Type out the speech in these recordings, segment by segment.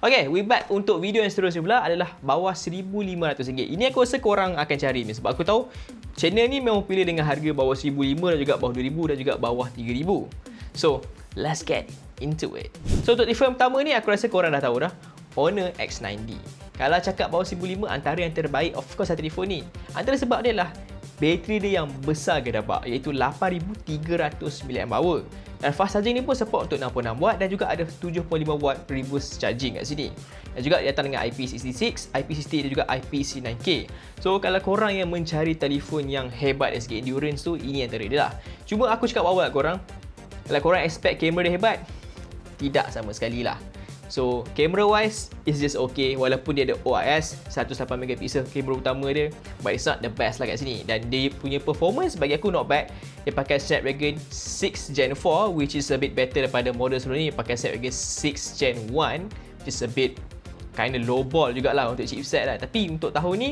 Okay, we back untuk video yang seterusnya pula adalah bawah RM1,500. Ini aku rasa korang akan cari ni sebab aku tahu channel ni memang pilih dengan harga bawah RM1,500 dan juga bawah RM2,000 dan juga bawah RM3,000. So, let's get into it. So, untuk telefon pertama ni aku rasa korang dah tahu dah. Honor X9D. Kalau cakap bawah RM1,500 antara yang terbaik, of course telefon ni. Antara sebab dia lah bateri dia yang besar ke dapat, iaitu 8300 mAh. Dan fast charging ni pun support untuk 66W dan juga ada 75W reverse charging kat sini. Dan juga dia datang dengan IP66, IP68 dan juga IP69K. So kalau korang yang mencari telefon yang hebat dari segi endurance tu, ini antara dia lah. Cuma aku cakap awal kat korang, kalau korang expect kamera dia hebat, tidak sama sekali lah. So, camera wise, it's just okay. Walaupun dia ada OIS 108MP kamera utama dia, but it's not the best lah kat sini. Dan dia punya performance bagi aku not bad. Dia pakai Snapdragon 6 Gen 4, which is a bit better daripada model sebelum ni. Dia pakai Snapdragon 6 Gen 1, which is a bit kind of low ball jugalah untuk chipset lah. Tapi untuk tahun ni,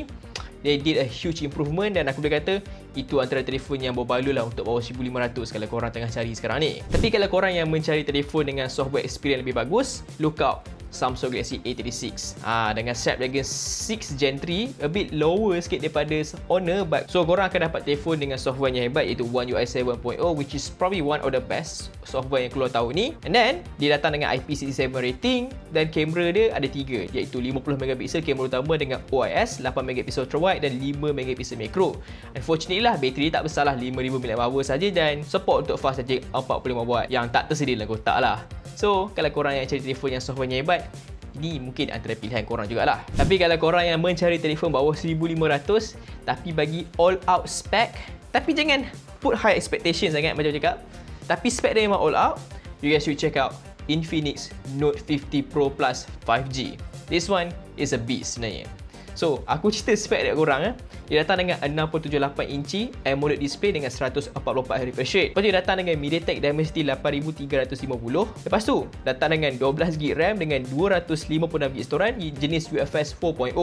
they did a huge improvement dan aku boleh kata itu antara telefon yang berbaloi lah untuk bawah RM1,500 kalau korang tengah cari sekarang ni. Tapi kalau korang yang mencari telefon dengan software experience lebih bagus, look out Samsung Galaxy A36 dengan Snapdragon 6 Gen 3, a bit lower sikit daripada Honor, but so korang akan dapat telefon dengan software yang hebat iaitu One UI 7.0, which is probably one of the best software yang keluar tahun ni. And then dia datang dengan IP67 rating dan kamera dia ada 3, iaitu 50MP kamera utama dengan OIS, 8MP ultrawide dan 5MP macro. Unfortunately lah, bateri tak besar lah, 5000 mAh saja dan support untuk fast charging 45W yang tak tersedia dalam kotak lah. So, kalau korang yang cari telefon yang softwarenya hebat, ini mungkin antara pilihan korang jugalah. Tapi kalau korang yang mencari telefon bawah RM1,500 tapi bagi all out spec, tapi jangan put high expectation sangat macam cakap, tapi spec dia memang all out, you guys should check out Infinix Note 50 Pro Plus 5G. This one is a beast sebenarnya. So, aku cerita spek dekat korang. Dia datang dengan 6.78 inci AMOLED display dengan 144Hz refresh rate. Lepas tu dia datang dengan MediaTek Dimensity 8350. Lepas tu, datang dengan 12GB RAM dengan 256GB storan jenis UFS 4.0.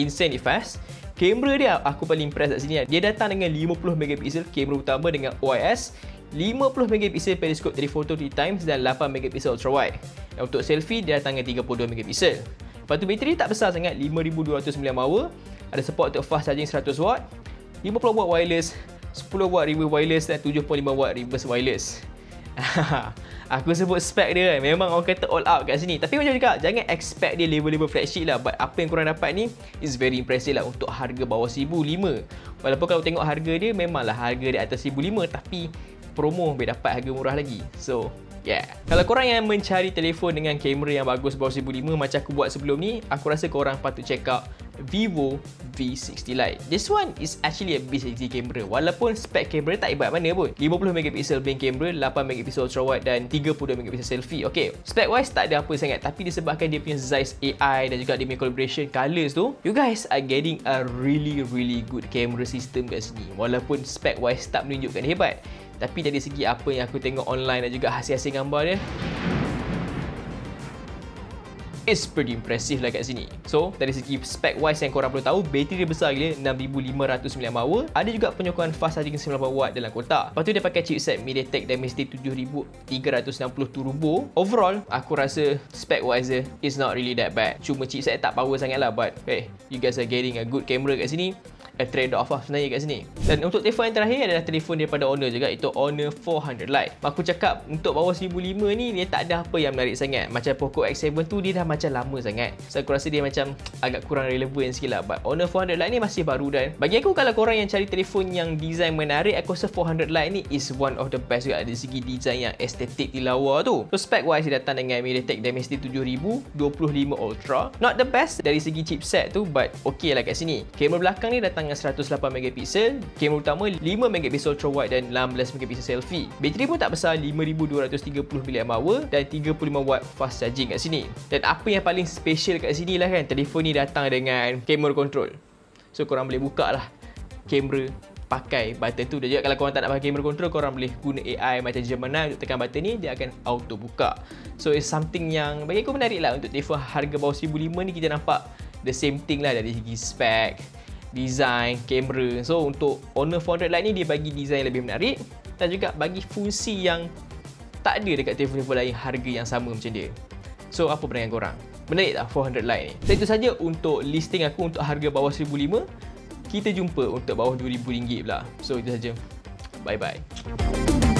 Insanely fast. Kamera dia aku paling impressed kat sini. Dia datang dengan 50MP kamera utama dengan OIS, 50MP periscope telephoto 3x dan 8MP ultrawide. Dan untuk selfie dia datang dengan 32MP. Lepas tu bateri tak besar sangat, 5200 mAh. Ada support untuk fast charging 100W, 50W wireless, 10W reverse wireless dan 75W reverse wireless. Aku sebut spek dia memang orang kata all out kat sini. Tapi macam cakap, jangan expect dia level-level flagship lah. But apa yang korang dapat ni is very impressive lah untuk harga bawah RM1,500. Walaupun kalau tengok harga dia, memanglah harga dia atas RM1,500, tapi promo boleh dapat harga murah lagi. So, yeah. Kalau korang yang mencari telefon dengan kamera yang bagus bawah RM1,500 macam aku buat sebelum ni, aku rasa korang patut check out Vivo V60 Lite. This one is actually a beast camera. Walaupun spek kamera tak hebat mana pun. 50MP main kamera, 8MP ultrawide dan 32MP selfie. Okay, spek wise tak ada apa sangat, tapi disebabkan dia punya Zeiss AI dan juga dia punya collaboration colors tu, you guys are getting a really good camera system kat sini. Walaupun spek wise tak menunjukkan hebat, tapi dari segi apa yang aku tengok online dan juga hasil-hasil gambar dia, it's pretty impressive lah kat sini. So, dari segi spec wise yang korang perlu tahu, bateri dia besar gila, 6500 mAh. Ada juga penyokongan fast charging 90W dalam kotak. Lepas tu dia pakai chipset MediaTek Dimensity 7360 Turbo. Overall, aku rasa spec wise dia is not really that bad. Cuma chipset tak power sangat lah, but hey, you guys are getting a good camera kat sini. A trade-off lah sebenarnya kat sini. Dan untuk telefon yang terakhir adalah telefon daripada Honor juga, iaitu Honor 400 Lite. Aku cakap untuk bawah RM1,500 ni dia tak ada apa yang menarik sangat. Macam Poco X7 tu dia dah macam lama sangat. So aku rasa dia macam agak kurang relevan sikit lah. But Honor 400 Lite ni masih baru dan bagi aku kalau korang yang cari telefon yang design menarik, aku rasa 400 Lite ni is one of the best juga dari segi design yang estetik di lawa tu. So spec wise dia datang dengan MediaTek Dimensity 7000 25 Ultra. Not the best dari segi chipset tu, but okay lah kat sini. Kamera belakang ni datang dengan 108MP, kamera utama 5MP ultrawide dan 16MP selfie. Bateri pun tak besar, 5230 mAh dan 35W fast charging kat sini. Dan apa yang paling special kat sini lah kan, telefon ni datang dengan camera control. So korang boleh buka lah kamera pakai button tu. Dan juga kalau korang tak nak pakai camera control, korang boleh guna AI macam Gemini untuk tekan button ni, dia akan auto buka. So it's something yang bagi aku menarik lah untuk telefon harga bawah RM1,500 ni. Kita nampak the same thing lah dari segi spek, design, kamera. So untuk Honor 400 Lite ni dia bagi design lebih menarik dan juga bagi fungsi yang tak ada dekat telefon-telefon lain harga yang sama macam dia. So apa pandangan korang? Menarik tak 400 like ni? So itu saja untuk listing aku untuk harga bawah 1,500. Kita jumpa untuk bawah RM2,000 pula. So itu saja. Bye bye.